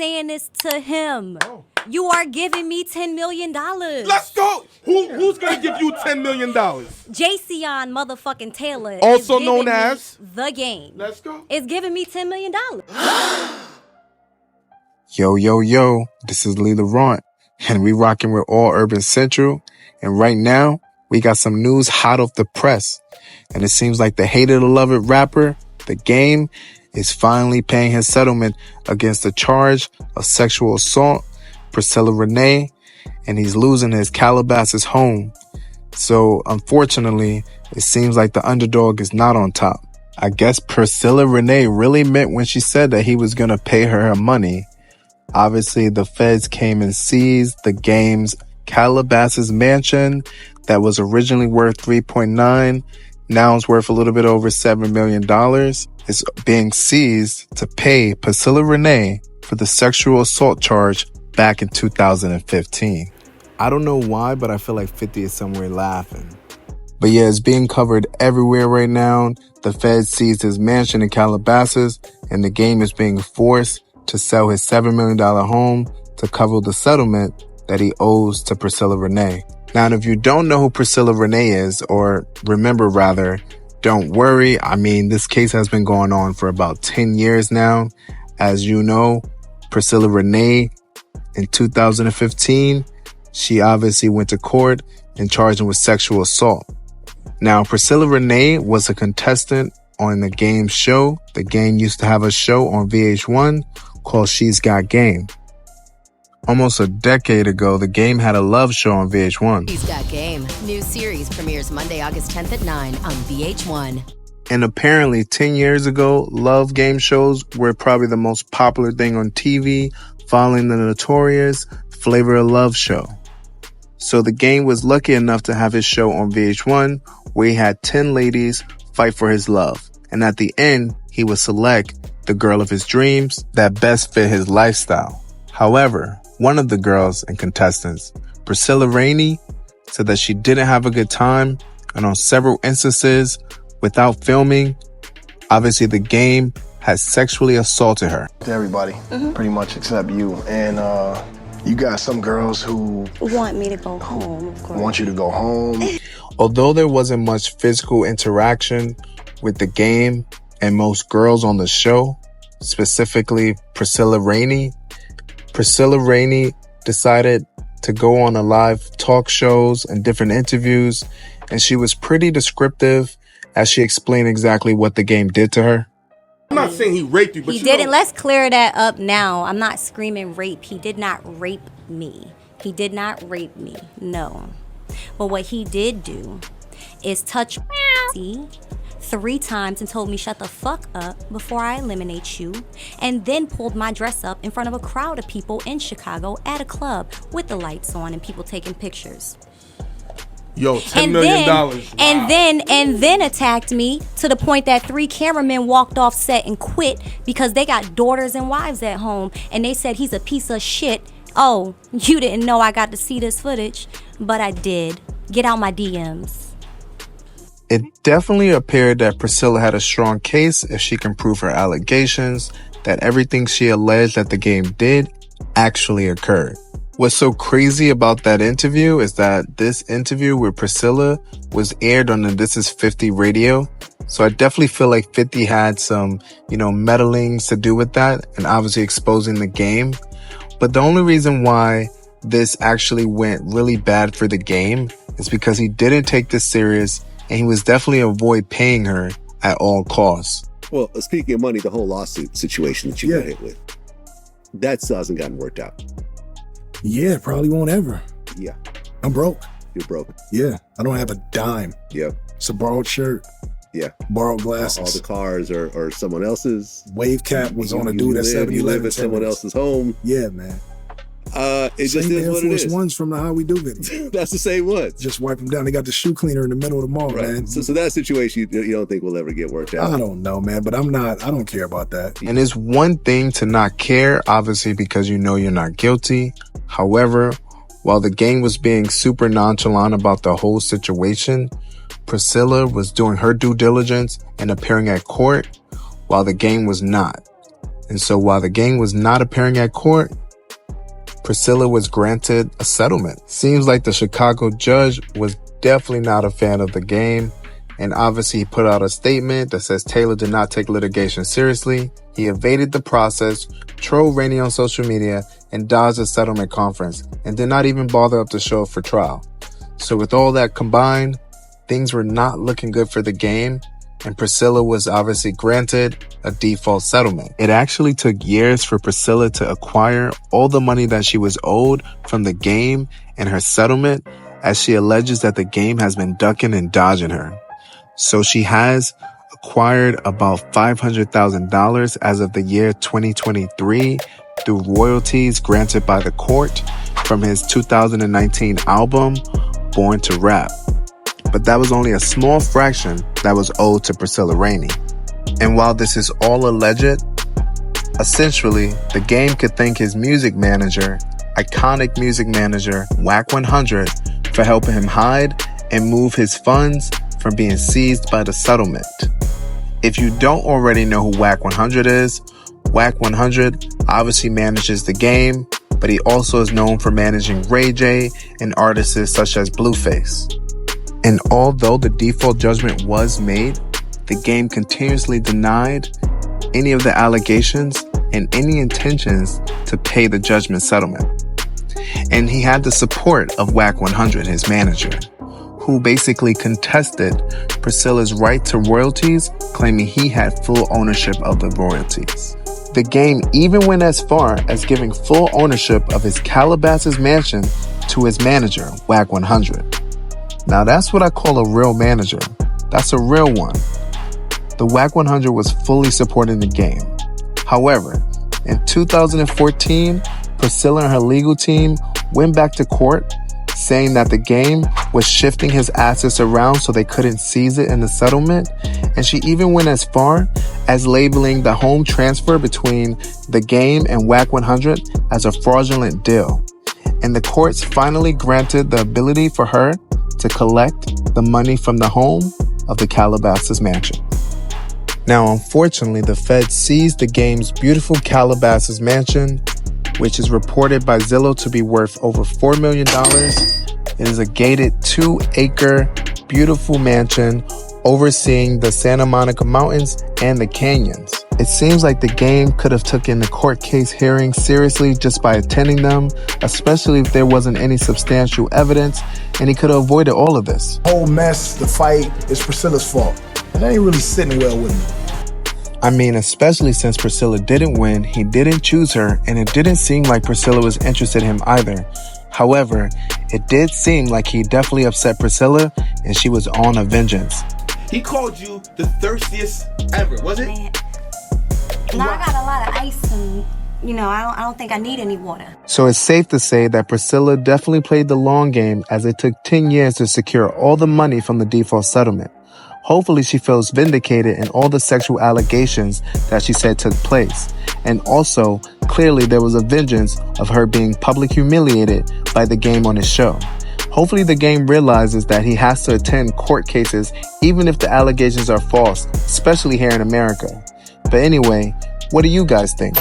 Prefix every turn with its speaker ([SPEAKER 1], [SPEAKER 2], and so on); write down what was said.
[SPEAKER 1] saying this to him. Oh. You are giving me $10 million.
[SPEAKER 2] Let's go. Who's going to give you $10 million?
[SPEAKER 1] Jayceon motherfucking Taylor.
[SPEAKER 2] Also known as?
[SPEAKER 1] The Game.
[SPEAKER 2] Let's go.
[SPEAKER 1] Is giving me $10 million.
[SPEAKER 3] Yo. This is Lee Laurent, and we rocking with All Urban Central. And right now, we got some news hot off the press. And it seems like the hated or loved rapper, The Game, is finally paying his settlement against the charge of sexual assault, Priscilla Renee, and he's losing his Calabasas home. So, unfortunately, it seems like the underdog is not on top. I guess Priscilla Renee really meant when she said that he was going to pay her money. Obviously, the feds came and seized The Game's Calabasas mansion that was originally worth $3.9. Now it's worth a little bit over $7 million. It's being seized to pay Priscilla Renee for the sexual assault charge back in 2015. I don't know why, but I feel like 50 is somewhere laughing. But yeah, it's being covered everywhere right now. The feds seized his mansion in Calabasas, and The Game is being forced to sell his $7 million home to cover the settlement that he owes to Priscilla Renee. Now, if you don't know who Priscilla Renee is, or remember rather, don't worry. I mean, this case has been going on for about 10 years now. As you know, Priscilla Renee, in 2015, she obviously went to court and charged him with sexual assault. Now, Priscilla Renee was a contestant on The Game show. The Game used to have a show on VH1 called She's Got Game. Almost a decade ago, The Game had a love show on VH1.
[SPEAKER 4] She's Got Game. New series premieres Monday, August 10th at 9 on VH1.
[SPEAKER 3] And apparently 10 years ago, love game shows were probably the most popular thing on TV, following the notorious Flavor of Love show. So The Game was lucky enough to have his show on VH1, where he had 10 ladies fight for his love. And at the end, he would select the girl of his dreams that best fit his lifestyle. However, one of the girls and contestants, Priscilla Renee, said that she didn't have a good time, and on several instances, without filming, obviously The Game has sexually assaulted her.
[SPEAKER 5] To everybody, pretty much except you. And you got some girls who
[SPEAKER 1] want me to go home, of course.
[SPEAKER 5] Want you to go home.
[SPEAKER 3] Although there wasn't much physical interaction with The Game and most girls on the show, specifically Priscilla Renee decided to go on a live talk shows and different interviews, and she was pretty descriptive as she explained exactly what The Game did to her.
[SPEAKER 2] I'm not saying he raped you, but
[SPEAKER 1] he didn't. Let's clear that up now. I'm not screaming rape. He did not rape me. He did not rape me. No. But what he did do is touch me 3 times and told me shut the fuck up before I eliminate you, and then pulled my dress up in front of a crowd of people in Chicago at a club with the lights on and people taking pictures.
[SPEAKER 2] Yo, $10 million. Wow.
[SPEAKER 1] And then attacked me to the point that 3 cameramen walked off set and quit because they got daughters and wives at home, and they said he's a piece of shit. Oh, you didn't know I got to see this footage, but I did. Get out my DMs.
[SPEAKER 3] It definitely appeared that Priscilla had a strong case if she can prove her allegations that everything she alleged that The Game did actually occurred. What's so crazy about that interview is that this interview with Priscilla was aired on the This Is 50 radio. So I definitely feel like 50 had some, meddlings to do with that and obviously exposing The Game. But the only reason why this actually went really bad for The Game is because he didn't take this serious, and he was definitely avoid paying her at all costs.
[SPEAKER 6] Well, speaking of money, the whole lawsuit situation that you got hit with, that still hasn't gotten worked out.
[SPEAKER 7] Yeah, probably won't ever.
[SPEAKER 6] Yeah.
[SPEAKER 7] I'm broke.
[SPEAKER 6] You're broke.
[SPEAKER 7] Yeah, I don't have a dime.
[SPEAKER 6] Yeah.
[SPEAKER 7] It's a borrowed shirt.
[SPEAKER 6] Yeah.
[SPEAKER 7] Borrowed glasses.
[SPEAKER 6] All the cars are someone else's.
[SPEAKER 7] Wave cap was on a dude at 7-Eleven.
[SPEAKER 6] You live at someone else's home.
[SPEAKER 7] Yeah, man.
[SPEAKER 6] It just is what it is.
[SPEAKER 7] ones from the How We Do video.
[SPEAKER 6] That's the same ones.
[SPEAKER 7] Just wipe them down. They got the shoe cleaner in the middle of the mall,
[SPEAKER 6] right.
[SPEAKER 7] man.
[SPEAKER 6] So that situation you don't think will ever get worked out?
[SPEAKER 7] I don't know, man, but I don't care about that.
[SPEAKER 3] And it's one thing to not care, obviously, because you know you're not guilty. However, while The Game was being super nonchalant about the whole situation, Priscilla was doing her due diligence and appearing at court while The Game was not. And so while the gang was not appearing at court, Priscilla was granted a settlement. Seems like the Chicago judge was definitely not a fan of the game, and obviously he put out a statement that says Taylor did not take litigation seriously. He evaded the process, trolled Rainey on social media, and dodged a settlement conference, and did not even bother up to show up for trial. So with all that combined, things were not looking good for the game, and Priscilla was obviously granted a default settlement. It actually took years for Priscilla to acquire all the money that she was owed from the game and her settlement, as she alleges that the game has been ducking and dodging her. So she has acquired about $500,000 as of the year 2023 through royalties granted by the court from his 2019 album, Born to Rap. But that was only a small fraction that was owed to Priscilla Rainey. And while this is all alleged, essentially, the game could thank his music manager, iconic music manager, Wack 100, for helping him hide and move his funds from being seized by the settlement. If you don't already know who Wack 100 is, Wack 100 obviously manages the game, but he also is known for managing Ray J and artists such as Blueface. And although the default judgment was made, the game continuously denied any of the allegations and any intentions to pay the judgment settlement. And he had the support of Wack 100, his manager, who basically contested Priscilla's right to royalties, claiming he had full ownership of the royalties. The game even went as far as giving full ownership of his Calabasas mansion to his manager, Wack 100. Now that's what I call a real manager. That's a real one. The Wack 100 was fully supporting the game. However, in 2014, Priscilla and her legal team went back to court saying that the game was shifting his assets around so they couldn't seize it in the settlement. And she even went as far as labeling the home transfer between the game and Wack 100 as a fraudulent deal. And the courts finally granted the ability for her to collect the money from the home of the Calabasas mansion. Now, unfortunately, the Fed seized the game's beautiful Calabasas mansion, which is reported by Zillow to be worth over $4 million. It is a gated 2-acre, beautiful mansion overseeing the Santa Monica Mountains and the canyons. It seems like the game could have taken the court case hearing seriously just by attending them, especially if there wasn't any substantial evidence, and he could have avoided all of this.
[SPEAKER 7] Whole mess, the fight, is Priscilla's fault. And that ain't really sitting well with me.
[SPEAKER 3] I mean, especially since Priscilla didn't win, he didn't choose her, and it didn't seem like Priscilla was interested in him either. However, it did seem like he definitely upset Priscilla, and she was on a vengeance.
[SPEAKER 2] He called you the thirstiest ever, was it?
[SPEAKER 1] No, I got a lot of ice and, I don't think I need any water.
[SPEAKER 3] So it's safe to say that Priscilla definitely played the long game, as it took 10 years to secure all the money from the default settlement. Hopefully she feels vindicated in all the sexual allegations that she said took place. And also, clearly there was a vengeance of her being publicly humiliated by the game on his show. Hopefully the game realizes that he has to attend court cases even if the allegations are false, especially here in America. But anyway, what do you guys think?